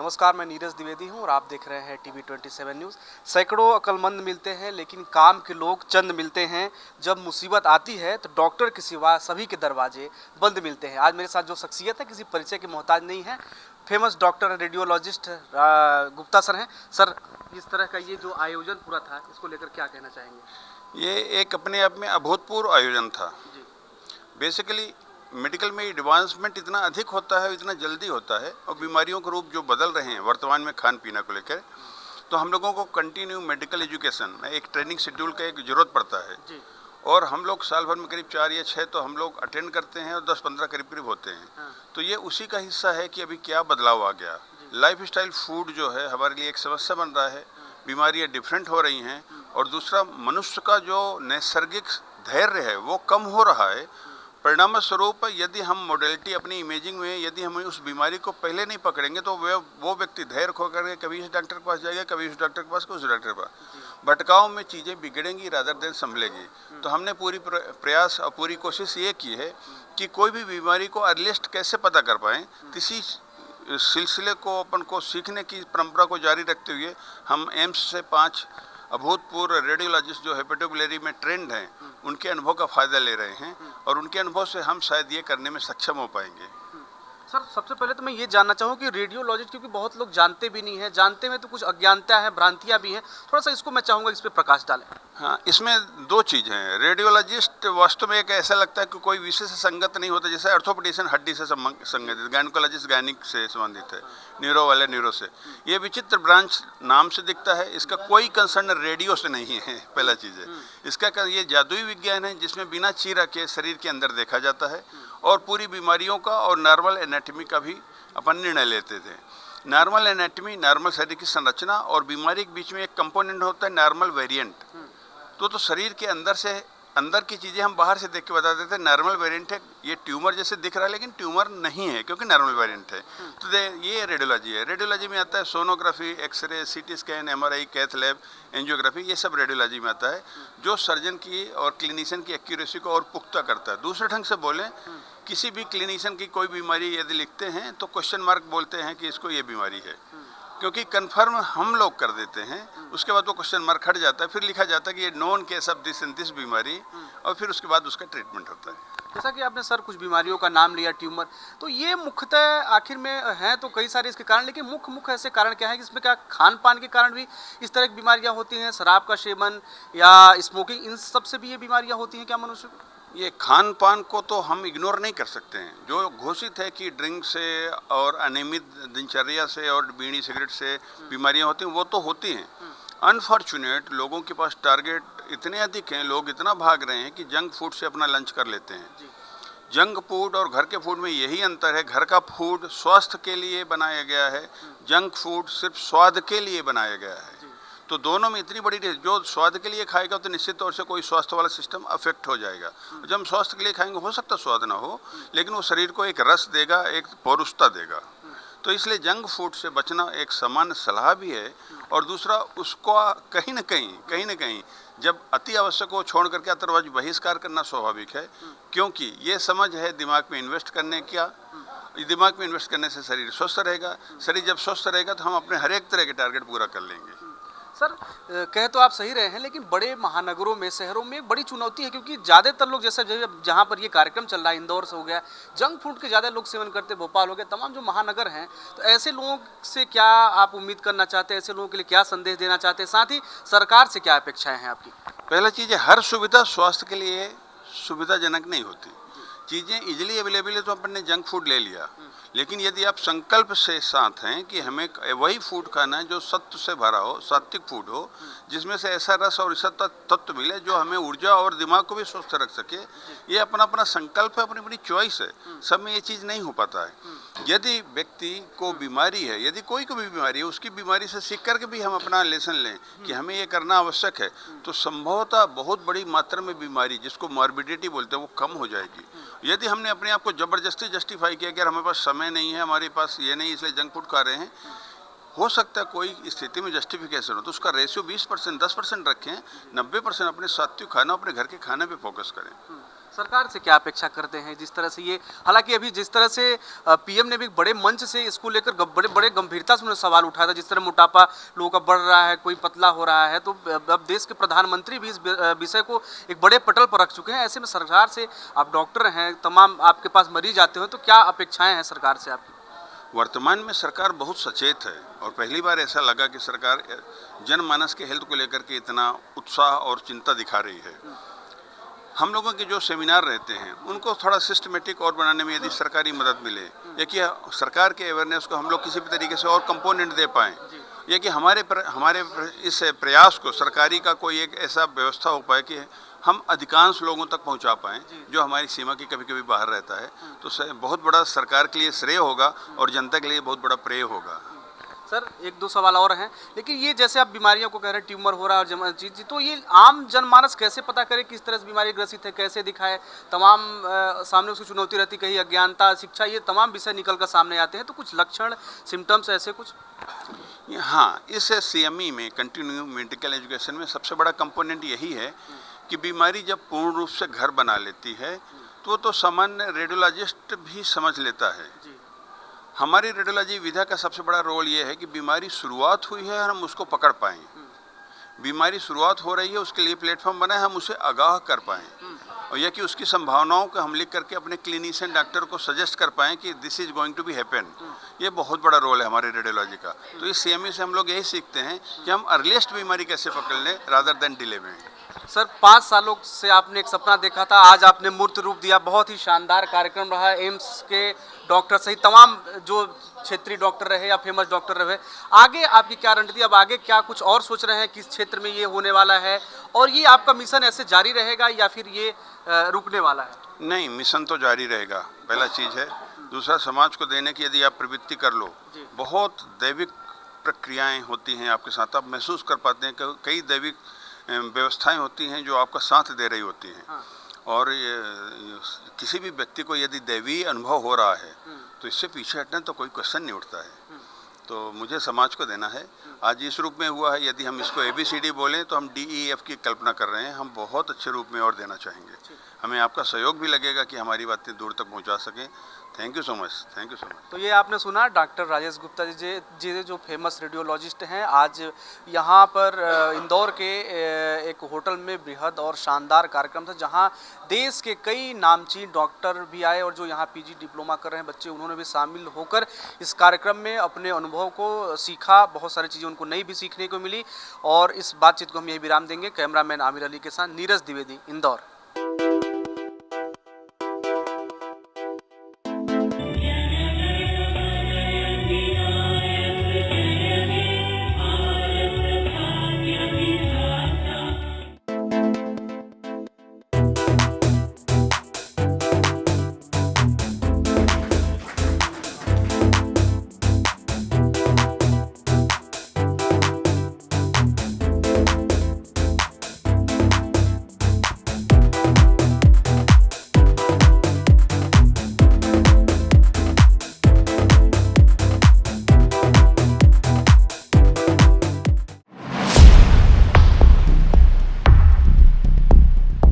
नमस्कार, मैं नीरज द्विवेदी हूं और आप देख रहे हैं टीवी 27 न्यूज़। सैकड़ों अक्लमंद मिलते हैं लेकिन काम के लोग चंद मिलते हैं। जब मुसीबत आती है तो डॉक्टर के सिवा सभी के दरवाजे बंद मिलते हैं। आज मेरे साथ जो शख्सियत है किसी परिचय के मोहताज नहीं है, famous doctor radiologist Gupta sir हैं। सर, इस तरह का ये जो आयोजन पूरा था, इसको लेकर क्या कहना चाहेंगे? ये एक अपने आप में अभूतपूर्व आयोजन था। बेसिकली मेडिकल में एडवांसमेंट इतना अधिक होता है, इतना जल्दी होता है, और बीमारियों के रूप जो बदल रहे हैं वर्तमान में खान पीना को लेकर, तो हम लोगों को कंटिन्यू मेडिकल एजुकेशन में एक ट्रेनिंग शेड्यूल का एक ज़रूरत पड़ता है। और हम लोग साल भर में करीब 4 या 6 तो हम लोग अटेंड करते हैं और 10-15 करीब होते हैं। तो ये उसी का हिस्सा है कि अभी क्या बदलाव आ गया। लाइफ स्टाइल फूड जो है हमारे लिए एक समस्या बन रहा है, बीमारियाँ डिफरेंट हो रही हैं, और दूसरा मनुष्य का जो नैसर्गिक धैर्य है वो कम हो रहा है। परिणाम स्वरूप यदि हम मोडेलिटी अपनी इमेजिंग में यदि हम उस बीमारी को पहले नहीं पकड़ेंगे तो वो व्यक्ति धैर्य खो करके कभी इस डॉक्टर के पास जाएगा, कभी उस डॉक्टर के पास, कभी उस डॉक्टर के पास। भटकाव में चीज़ें बिगड़ेंगी रादर देन संभलेगी। तो हमने पूरी प्रयास और पूरी कोशिश ये की है कि कोई भी बीमारी को अर्लीस्ट कैसे पता कर पाएँ, इसी सिलसिले को अपन को सीखने की परंपरा को जारी रखते हुए हम एम्स से 5 अभूतपूर्व रेडियोलॉजिस्ट जो हेपेटोबिलियरी में ट्रेंड हैं, उनके अनुभव का फ़ायदा ले रहे हैं, और उनके अनुभव से हम शायद ये करने में सक्षम हो पाएंगे। सर, सबसे पहले तो मैं ये जानना चाहूँ कि रेडियोलॉजिस्ट, क्योंकि बहुत लोग जानते भी नहीं है, जानते में तो कुछ अज्ञानता है, भ्रांतियाँ भी हैं, थोड़ा सा इसको मैं चाहूँगा इस पर प्रकाश डालें। हाँ, इसमें 2 चीज़ हैं। रेडियोलॉजिस्ट वास्तव में एक ऐसा लगता है कि कोई विषय से संगत नहीं होता, जैसे ऑर्थोपेडिशियन हड्डी से संगत, गायनिकोलॉजिस्ट गायनिक से संबंधित है, न्यूरो वाले न्यूरो से। ये विचित्र ब्रांच नाम से दिखता है, इसका कोई कंसर्न रेडियो से नहीं है। पहला चीज़ है इसका ये जादुई विज्ञान है जिसमें बिना चीरा के शरीर के अंदर देखा जाता है, और पूरी बीमारियों का और नॉर्मल एनाटॉमी का भी अपन निर्णय लेते थे। नॉर्मल एनाटॉमी, नॉर्मल शरीर की संरचना, और बीमारी के बीच में एक कंपोनेंट होता है नॉर्मल वेरिएंट। तो शरीर के अंदर से अंदर की चीज़ें हम बाहर से देख के बता देते हैं नॉर्मल वेरिएंट है, ये ट्यूमर जैसे दिख रहा है लेकिन ट्यूमर नहीं है क्योंकि नॉर्मल वेरिएंट है। तो ये रेडियोलॉजी है। रेडियोलॉजी में आता है sonography, X-ray, CT scan, MRI, cath lab, angiography, ये सब रेडियोलॉजी में आता है, जो सर्जन की और क्लिनिशियन की एक्यूरेसी को और पुख्ता करता है। दूसरे ढंग से बोलें, किसी भी क्लिनिशियन की कोई बीमारी यदि लिखते हैं तो क्वेश्चन मार्क बोलते हैं कि इसको ये बीमारी है, क्योंकि कन्फर्म हम लोग कर देते हैं, उसके बाद वो क्वेश्चन मार्क हट जाता है, फिर लिखा जाता है कि ये non case of this and this बीमारी, और फिर उसके बाद उसका ट्रीटमेंट होता है। जैसा कि आपने सर कुछ बीमारियों का नाम लिया, ट्यूमर, तो ये मुख्यतः आखिर में हैं तो कई सारे इसके कारण, लेकिन मुख्य ऐसे कारण क्या है कि इसमें क्या खान पान के कारण भी इस तरह की बीमारियां होती हैं? शराब का सेवन या स्मोकिंग, इन सब से भी ये बीमारियां होती हैं क्या मनुष्य को? ये खान पान को तो हम इग्नोर नहीं कर सकते हैं। जो घोषित है कि ड्रिंक से और अनियमित दिनचर्या से और बीड़ी सिगरेट से बीमारियां होती हैं, वो तो होती हैं। अनफॉर्चुनेट लोगों के पास टारगेट इतने अधिक हैं, लोग इतना भाग रहे हैं कि जंक फूड से अपना लंच कर लेते हैं। जंक फूड और घर के फूड में यही अंतर है, घर का फूड स्वास्थ्य के लिए बनाया गया है, जंक फूड सिर्फ स्वाद के लिए बनाया गया है। तो दोनों में इतनी बड़ी, जो स्वाद के लिए खाएगा तो निश्चित तौर से कोई स्वास्थ्य वाला सिस्टम अफेक्ट हो जाएगा। जब हम स्वास्थ्य के लिए खाएंगे, हो सकता है स्वाद ना हो, लेकिन वो शरीर को एक रस देगा, एक पौरुषता देगा। तो इसलिए जंक फूड से बचना एक सामान्य सलाह भी है, और दूसरा उसको कहीं न कहीं जब अति आवश्यक हो छोड़ करके अदरवाइज बहिष्कार करना स्वाभाविक है, क्योंकि ये समझ है दिमाग में इन्वेस्ट करने का, दिमाग में इन्वेस्ट करने से शरीर स्वस्थ रहेगा। शरीर जब स्वस्थ रहेगा तो हम अपने हर एक तरह के टारगेट पूरा कर लेंगे। सर, कह तो आप सही रहे हैं, लेकिन बड़े महानगरों में, शहरों में एक बड़ी चुनौती है, क्योंकि ज़्यादातर लोग, जैसे जहाँ पर ये कार्यक्रम चल रहा है, इंदौर से हो गया, जंक फूड के ज़्यादा लोग सेवन करते, भोपाल हो गया, तमाम जो महानगर हैं, तो ऐसे लोगों से क्या आप उम्मीद करना चाहते हैं? ऐसे लोगों के लिए क्या संदेश देना चाहते हैं? साथ ही सरकार से क्या अपेक्षाएं हैं आपकी? पहला चीज़ है, हर सुविधा स्वास्थ्य के लिए सुविधाजनक नहीं होती। चीज़ें इजीली अवेलेबल है तो अपन ने जंक फूड ले लिया, लेकिन यदि आप संकल्प से साथ हैं कि हमें वही फूड खाना है जो सत्व से भरा हो, सात्विक फूड हो, जिसमें से ऐसा रस और ऐसा तत्व मिले जो हमें ऊर्जा और दिमाग को भी स्वस्थ रख सके, ये अपना अपना संकल्प है, अपनी अपनी चॉइस है। सब में ये चीज़ नहीं हो पाता है। यदि व्यक्ति को बीमारी है, यदि कोई को भी बीमारी है, उसकी बीमारी से सीख करके भी हम अपना लेसन लें कि हमें ये करना आवश्यक है, तो संभवतः बहुत बड़ी मात्रा में बीमारी, जिसको मॉर्बिडिटी बोलते हैं, वो कम हो जाएगी। यदि हमने अपने आप को ज़बरदस्ती जस्टिफाई किया कि हमारे पास समय नहीं है, हमारे पास ये नहीं, इसलिए जंक फूड खा रहे हैं, हो सकता है कोई स्थिति में जस्टिफिकेशन हो तो उसका रेशियो 20%, 10% रखें, 90% अपने सात्विक खाना, अपने घर के खाने पे फोकस करें। सरकार से क्या अपेक्षा करते हैं जिस तरह से ये, हालांकि अभी जिस तरह से पीएम ने भी बड़े मंच से इसको लेकर बड़े बड़े गंभीरता से उन्होंने सवाल उठाया था, जिस तरह मोटापा लोगों का बढ़ रहा है, कोई पतला हो रहा है, तो अब देश के प्रधानमंत्री भी इस विषय को एक बड़े पटल पर रख चुके हैं। ऐसे में सरकार से, आप डॉक्टर हैं, तमाम आपके पास मरीज आते हो, तो क्या अपेक्षाएं हैं सरकार से आपकी? वर्तमान में सरकार बहुत सचेत है और पहली बार ऐसा लगा कि सरकार जनमानस के हेल्थ को लेकर के इतना उत्साह और चिंता दिखा रही है। हम लोगों के जो सेमिनार रहते हैं उनको थोड़ा सिस्टमेटिक और बनाने में यदि सरकारी मदद मिले, या कि सरकार के अवेयरनेस को हम लोग किसी भी तरीके से और कंपोनेंट दे पाएँ, या कि हमारे इस प्रयास को सरकारी का कोई एक ऐसा व्यवस्था हो पाए कि हम अधिकांश लोगों तक पहुंचा पाएं जो हमारी सीमा की कभी कभी बाहर रहता है, तो बहुत बड़ा सरकार के लिए श्रेय होगा और जनता के लिए बहुत बड़ा प्रेय होगा। सर एक दो सवाल और हैं, लेकिन ये जैसे आप बीमारियों को कह रहे हैं, ट्यूमर हो रहा है और जी, तो ये आम जनमानस कैसे पता करे किस तरह से बीमारी ग्रसित है, कैसे दिखाए? तमाम सामने उसकी चुनौती रहती, कहीं अज्ञानता, शिक्षा, ये तमाम विषय निकल कर सामने आते हैं, तो कुछ लक्षण, सिम्टम्स ऐसे कुछ? हाँ, इस CME में, कंटिन्यू मेडिकल एजुकेशन में, सबसे बड़ा कंपोनेंट यही है कि बीमारी जब पूर्ण रूप से घर बना लेती है तो सामान्य रेडियोलॉजिस्ट भी समझ लेता है। हमारी रेडियोलॉजी विधा का सबसे बड़ा रोल ये है कि बीमारी शुरुआत हुई है और हम उसको पकड़ पाएं, बीमारी शुरुआत हो रही है उसके लिए प्लेटफॉर्म बना है, हम उसे आगाह कर पाएं, और यह कि उसकी संभावनाओं को हम लिख करके अपने क्लिनिशियन डॉक्टर को सजेस्ट कर पाएं कि this is going to be happen. ये बहुत बड़ा रोल है हमारे रेडियोलॉजी का। तो इस CME से हम लोग यही सीखते हैं कि हम अर्लीस्ट बीमारी कैसे पकड़ लें रादर देन डिले में। सर 5 सालों से आपने एक सपना देखा था, आज आपने मूर्त रूप दिया। बहुत ही शानदार कार्यक्रम रहा। एम्स के डॉक्टर सहित तमाम जो क्षेत्रीय डॉक्टर रहे या फेमस डॉक्टर रहे, आगे आपकी क्या रणनीति, अब आगे क्या कुछ और सोच रहे हैं, किस क्षेत्र में ये होने वाला है, और ये आपका मिशन ऐसे जारी रहेगा या फिर ये रुकने वाला है? नहीं, मिशन तो जारी रहेगा, पहला चीज़ है। दूसरा, समाज को देने की यदि आप प्रवृत्ति कर लो, बहुत दैविक प्रक्रियाएं होती हैं आपके साथ, आप महसूस कर पाते हैं कि कई दैविक व्यवस्थाएं होती हैं जो आपका साथ दे रही होती हैं। हाँ। और किसी भी व्यक्ति को यदि दैवीय अनुभव हो रहा है तो इससे पीछे हटने तो कोई क्वेश्चन नहीं उठता है। तो मुझे समाज को देना है। आज इस रूप में हुआ है, यदि हम इसको ABCD बोलें तो हम DEF की कल्पना कर रहे हैं। हम बहुत अच्छे रूप में और देना चाहेंगे। हमें आपका सहयोग भी लगेगा कि हमारी बातें दूर तक पहुंचा सकें। Thank you so much, thank you so much. तो ये आपने सुना डॉक्टर राजेश गुप्ता जी जो फेमस रेडियोलॉजिस्ट हैं। आज यहाँ पर इंदौर के एक होटल में बृहद और शानदार कार्यक्रम था, जहाँ देश के कई नामचीन डॉक्टर भी आए और जो यहाँ PG डिप्लोमा कर रहे हैं बच्चे, उन्होंने भी शामिल होकर इस कार्यक्रम में अपने अनुभव को सीखा। बहुत सारी चीज़ें उनको नई भी सीखने को मिली। और इस बातचीत को हम यही विराम देंगे। कैमरामैन आमिर अली के साथ नीरज द्विवेदी, इंदौर।